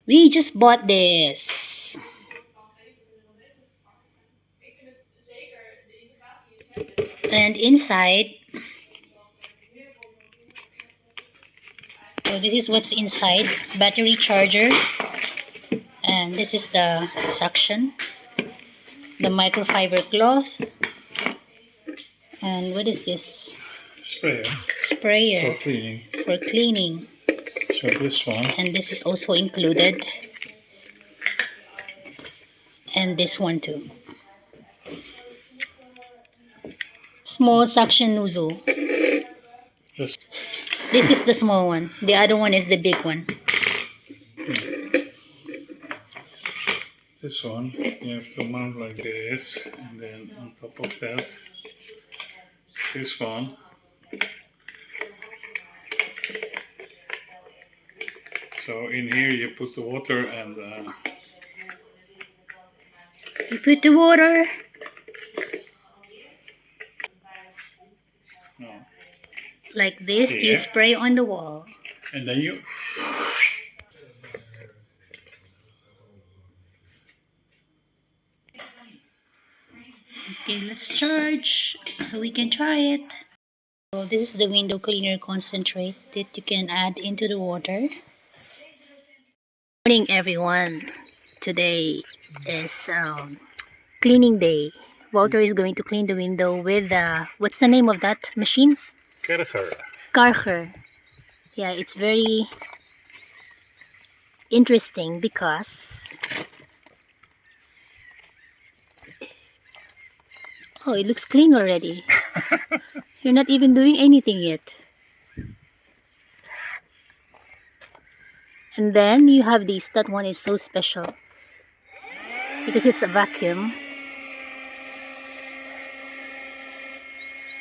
We just bought this. And inside, so this is what's inside. Battery charger. And this is the suction. The microfiber cloth. And what is this? Sprayer. Sprayer. For cleaning. For cleaning. So this one. And this is also included. And this one too. Small suction nozzle. This is the small one. The other one is the big one. This one you have to mount like this, and then on top of that, this one. So in here you put the water and you put the water. no. Like this, Here. you spray on the wall. And then you Okay, let's charge so we can try it. So this is the window cleaner concentrate that you can add into the water. Good morning, everyone. Today is cleaning day. Walter is going to clean the window with what's the name of that machine? Kärcher. Kärcher. Yeah, it's very interesting because oh, it looks clean already. You're not even doing anything yet. And then you have this. That one is so special because it's a vacuum.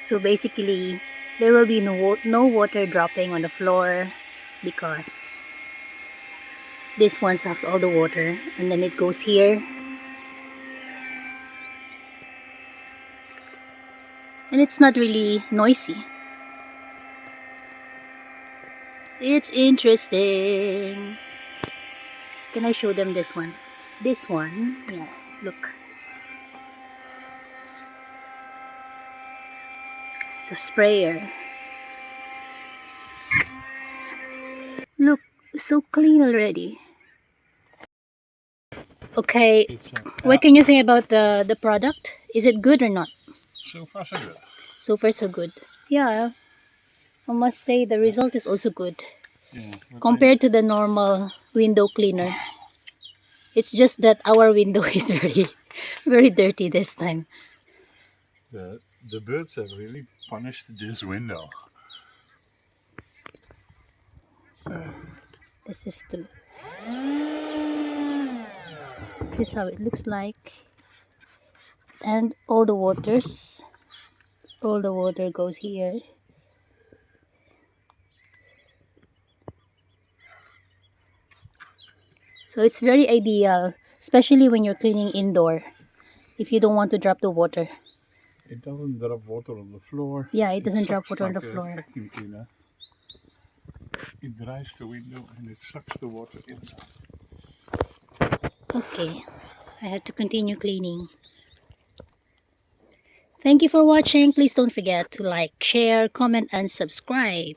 So basically, there will be no water dropping on the floor because this one sucks all the water, and then it goes here. And it's not really noisy. It's interesting. Can I show them this one? This one, yeah, look. It's a sprayer. Look, so clean already. Okay, what can you say about the product? Is it good or not? So far so good. So far so good. Yeah, I must say the result is also good. Yeah, compared to the normal window cleaner. It's just that our window is very dirty this time. The birds have really punished this window. So this is here's how it looks like. And all the water goes here. So it's very ideal, especially when you're cleaning indoor, if you don't want to drop the water. It doesn't drop water on the floor. Yeah, it doesn't drop water on the floor. Vacuum cleaner. It dries the window and it sucks the water inside. Okay, I have to continue cleaning. Thank you for watching. Please don't forget to like, share, comment, and subscribe.